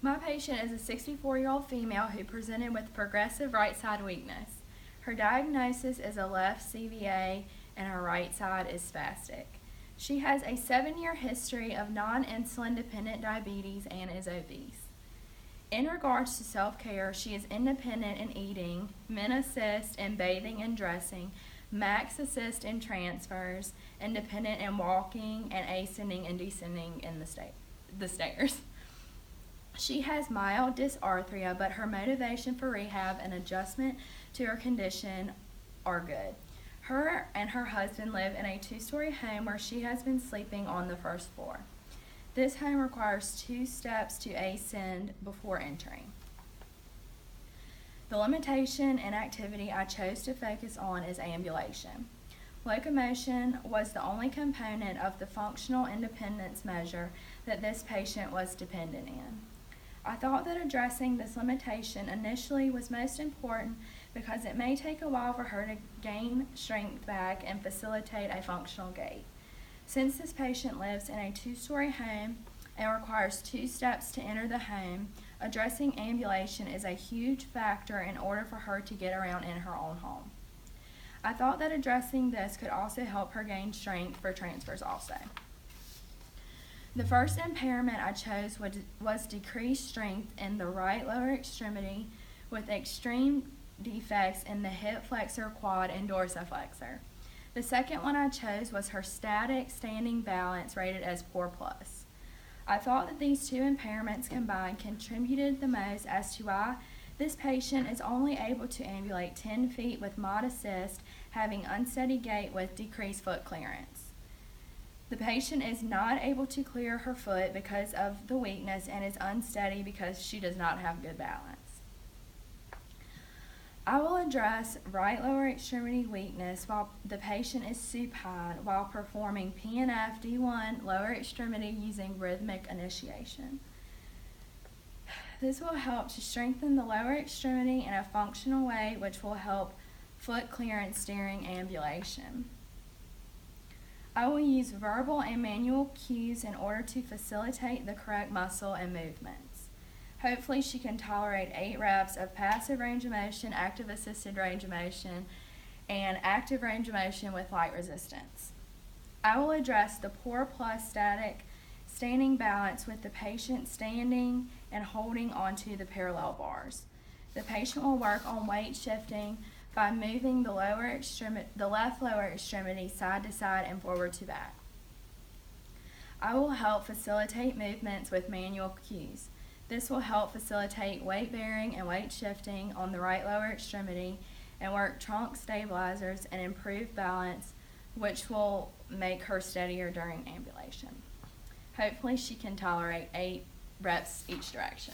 My patient is a 64-year-old female who presented with progressive right side weakness. Her diagnosis is a left CVA and her right side is spastic. She has a 7-year history of non-insulin dependent diabetes and is obese. In regards to self-care, she is independent in eating, men assist in bathing and dressing, max assist in transfers, independent in walking, and ascending and descending in the stairs. She has mild dysarthria, but her motivation for rehab and adjustment to her condition are good. Her and her husband live in a 2-story home where she has been sleeping on the first floor. This home requires 2 steps to ascend before entering. The limitation and activity I chose to focus on is ambulation. Locomotion was the only component of the functional independence measure that this patient was dependent in. I thought that addressing this limitation initially was most important because it may take a while for her to gain strength back and facilitate a functional gait. Since this patient lives in a 2-story home and requires 2 steps to enter the home, addressing ambulation is a huge factor in order for her to get around in her own home. I thought that addressing this could also help her gain strength for transfers also. The first impairment I chose was decreased strength in the right lower extremity with extreme defects in the hip flexor, quad, and dorsiflexor. The second one I chose was her static standing balance rated as poor plus. I thought that these 2 impairments combined contributed the most as to why this patient is only able to ambulate 10 feet with mod assist, having unsteady gait with decreased foot clearance. The patient is not able to clear her foot because of the weakness and is unsteady because she does not have good balance. I will address right lower extremity weakness while the patient is supine while performing PNF D1 lower extremity using rhythmic initiation. This will help to strengthen the lower extremity in a functional way, which will help foot clearance during ambulation. I will use verbal and manual cues in order to facilitate the correct muscle and movements. Hopefully she can tolerate 8 reps of passive range of motion, active assisted range of motion, and active range of motion with light resistance. I will address the poor plus static standing balance with the patient standing and holding onto the parallel bars. The patient will work on weight shifting by moving the left lower extremity side to side and forward to back. I will help facilitate movements with manual cues. This will help facilitate weight bearing and weight shifting on the right lower extremity and work trunk stabilizers and improve balance, which will make her steadier during ambulation. Hopefully she can tolerate 8 reps each direction.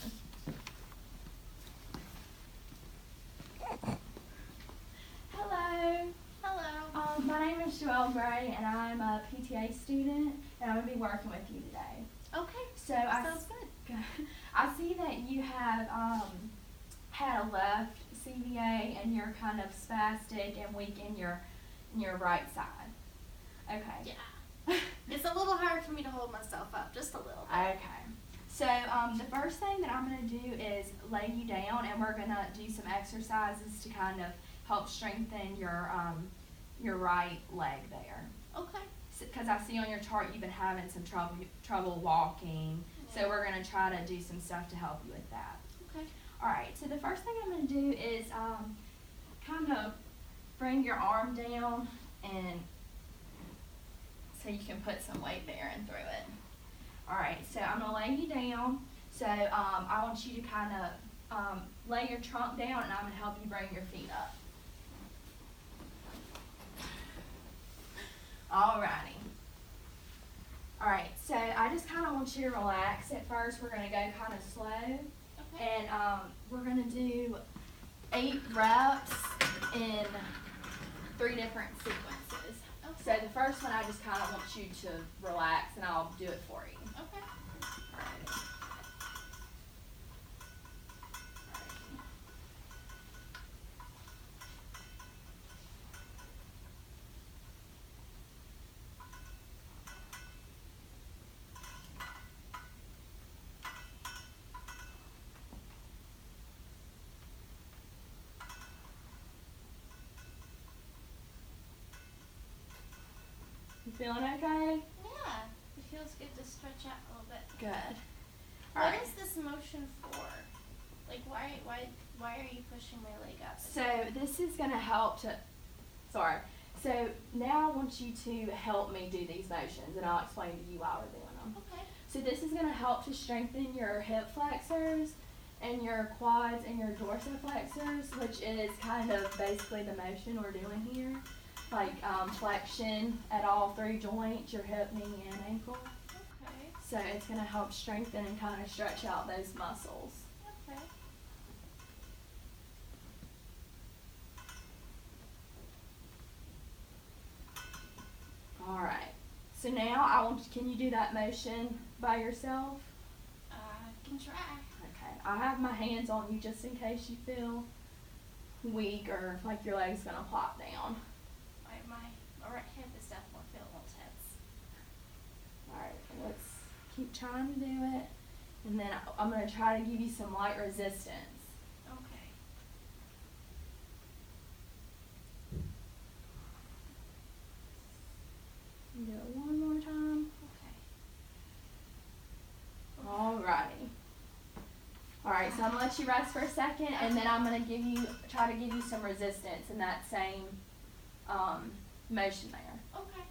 Hello. Hello. My name is Joelle Gray, and I'm a PTA student, and I'm going to be working with you today. Okay. So Sounds good. I see that you have had a left CVA, and you're kind of spastic and weak in your right side. Okay. Yeah. It's a little hard for me to hold myself up, just a little bit. Okay. So the first thing that I'm going to do is lay you down, and we're going to do some exercises to kind of help strengthen your right leg there. Okay. Because I see on your chart you've been having some trouble walking, so we're going to try to do some stuff to help you with that. Okay. All right, so the first thing I'm going to do is kind of bring your arm down, and so you can put some weight there and through it. All right, so I'm going to lay you down. So I want you to kind of lay your trunk down, and I'm going to help you bring your feet up. Alrighty. Alright, so I just kind of want you to relax at first. We're going to go kind of slow. Okay. And we're going to do 8 reps in 3 different sequences. Okay. So the first one, I just kind of want you to relax, and I'll do it for you. Okay. Alrighty. feeling okay? Yeah, it feels good to stretch out a little bit. Good. What is this motion for? Like, why are you pushing my leg up? So this is gonna help to, sorry. So now I want you to help me do these motions, and I'll explain to you while we're doing them. Okay. So this is gonna help to strengthen your hip flexors and your quads and your dorsiflexors, which is kind of basically the motion we're doing here. Like flexion at all three joints, your hip, knee, and ankle. Okay. So it's gonna help strengthen and kind of stretch out those muscles. Okay. All right. So now can you do that motion by yourself? I can try. Okay. I have my hands on you just in case you feel weak or like your leg's gonna plop down. My right hip is definitely feeling a little tense. All right. Let's keep trying to do it. And then I'm gonna try to give you some light resistance. Okay. Do it one more time. Okay. Alrighty. Alright, so I'm gonna let you rest for a second, and then I'm gonna try to give you some resistance in that same motion there. Okay.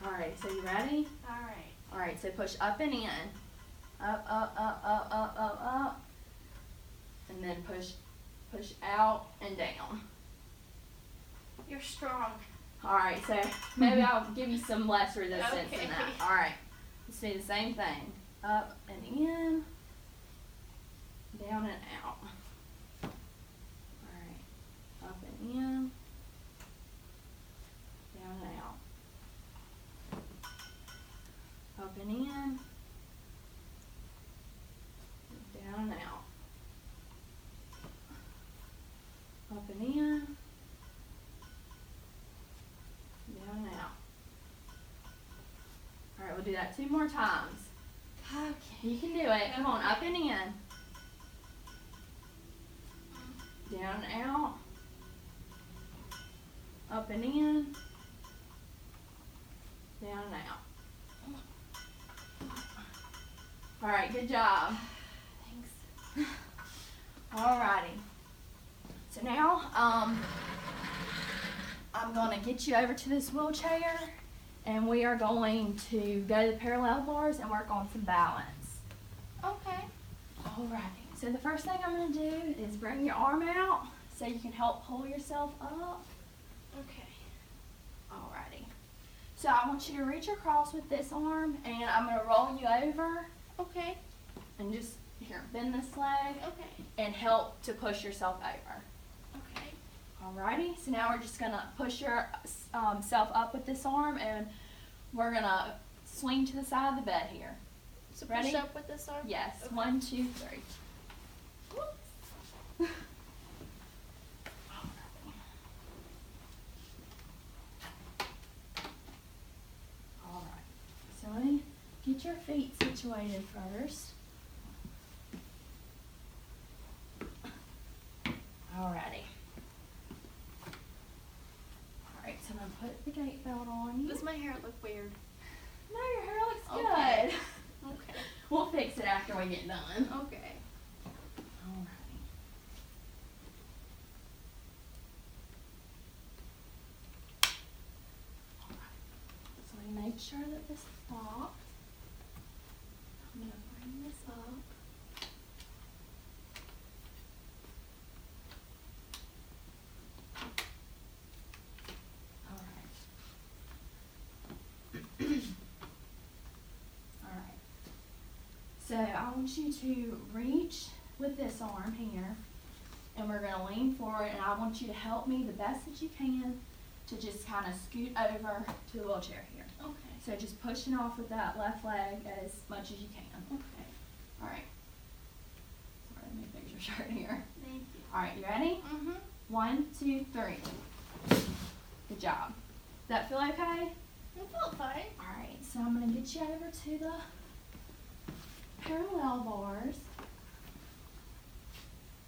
Alright, so you ready? Alright. Alright, so push up and in. Up, up, up, up, up, up, up. And then push out and down. You're strong. Alright, so maybe I'll give you some less resistance Okay. than that. Alright, let's do the same thing. Up and in, down and out. Alright, up and in, down and out. Up and in, down and out. Up and in, down and out. Alright, we'll do that 2 more times. Okay. You can do it. Come on, up and in. Down and out. Up and in. Down and out. Alright, good job. Thanks. Alrighty. So now, I'm gonna get you over to this wheelchair, and we are going to go to the parallel bars and work on some balance. Okay. Alrighty. So the first thing I'm gonna do is bring your arm out so you can help pull yourself up. Okay. Alrighty. So I want you to reach across with this arm, and I'm gonna roll you over Okay. and just here bend this leg Okay. and help to push yourself over. Okay. Alrighty, so now we're just gonna push your self up with this arm, and we're gonna swing to the side of the bed here. So Ready? push up with this arm? Yes, Okay. 1, 2, 3. Alright, so let me get your feet situated first. Alrighty. Alright, so I'm gonna put the gate belt on you. Does my hair look weird? No, your hair looks Okay. good. Okay. We'll fix it after we get done. Okay. Alrighty. Alright. So we make sure that this is locked. I'm gonna bring this up. Alright. So I want you to reach with this arm here, and we're going to lean forward, and I want you to help me the best that you can to just kind of scoot over to the wheelchair here. Okay. So just pushing off with that left leg as much as you can. Okay. Alright. Sorry, let me fix your shirt here. Thank you. Alright, you ready? Mm-hmm. 1, 2, 3. Good job. Does that feel okay? It felt fine. Alright, so I'm going to get you over to the parallel bars.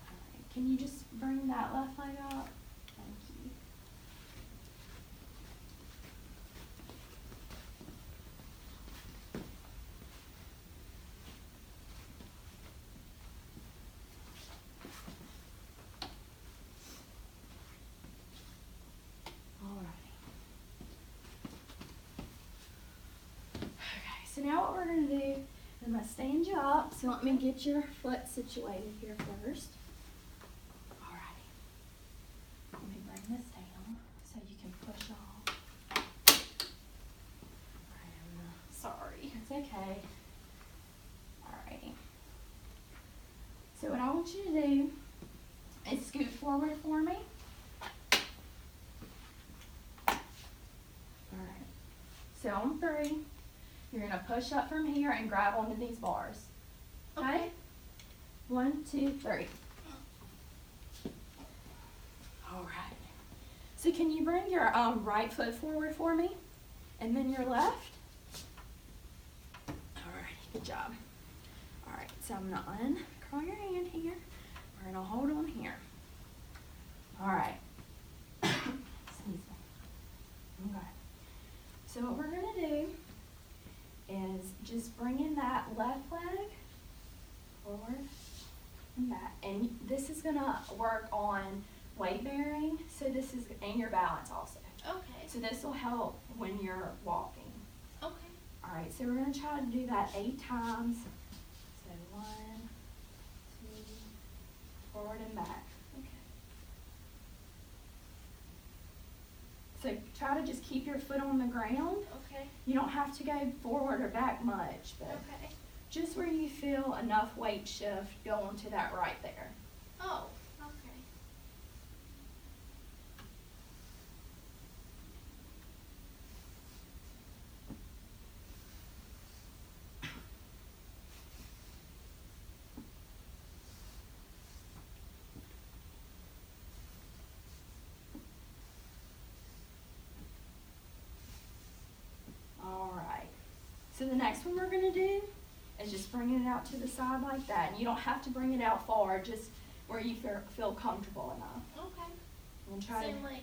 Alright, can you just bring that left leg up? Thank you. so now what we're gonna do, I'm gonna stand you up, so let me get your foot situated here first. Alrighty. Let me bring this down so you can push off. Sorry. It's okay. Alrighty. So what I want you to do is scoot forward for me. Alright. So on 3, you're going to push up from here and grab onto these bars. Okay? 1, 2, 3. Alright. So can you bring your right foot forward for me? And then your left? Alright, good job. Alright, so I'm going to uncurl your hand here. We're going to hold on here. Alright. Excuse me. Okay. So what we're going to do is just bring in that left leg forward and back. And this is going to work on weight bearing, so this is, and your balance also. Okay. So this will help when you're walking. Okay. Alright, so we're going to try to do that 8 times. So 1, 2, forward and back. So try to just keep your foot on the ground. Okay. You don't have to go forward or back much, but Okay. just where you feel enough weight shift, go onto that right there. Oh, okay. Alright. So the next one we're going to do is just bringing it out to the side like that. And you don't have to bring it out far, just where you feel comfortable enough. Okay. And try Same to, like.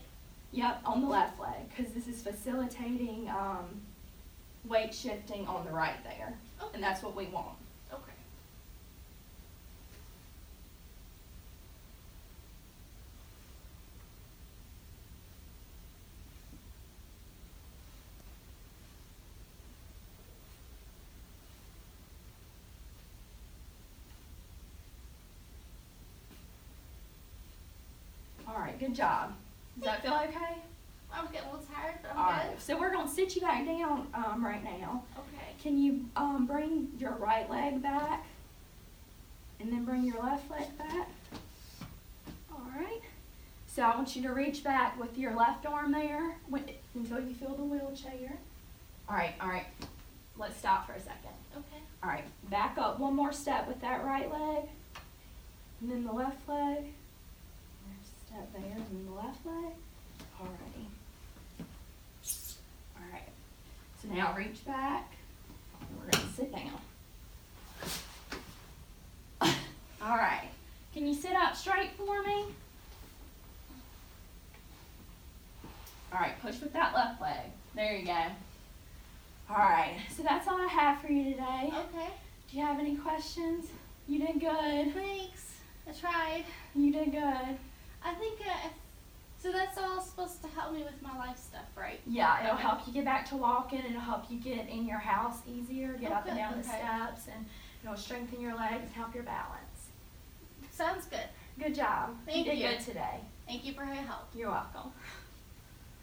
yep, on the left leg, because this is facilitating weight shifting on the right there. Okay. And that's what we want. Okay. Alright, good job. Does that feel okay? I'm getting a little tired, but I'm Alright, good. so we're going to sit you back down right now. Okay. Can you bring your right leg back? And then bring your left leg back? Alright. So I want you to reach back with your left arm there until you feel the wheelchair. Alright. Let's stop for a second. Okay. Alright, back up one more step with that right leg. And then the left leg. Step there, and then the left leg. Alrighty. Alright. So now reach back. And we're going to sit down. Alright. Can you sit up straight for me? Alright, push with that left leg. There you go. Alright, so that's all I have for you today. Okay. Do you have any questions? You did good. Thanks. I tried. You did good. I think, so that's all supposed to help me with my life stuff, right? Yeah, it'll Okay. help you get back to walking. It'll help you get in your house easier, get up and Okay, down the okay. steps, and it'll strengthen your legs and help your balance. Sounds good. Good job. Thank you did you. good today. Thank you for your help. You're welcome.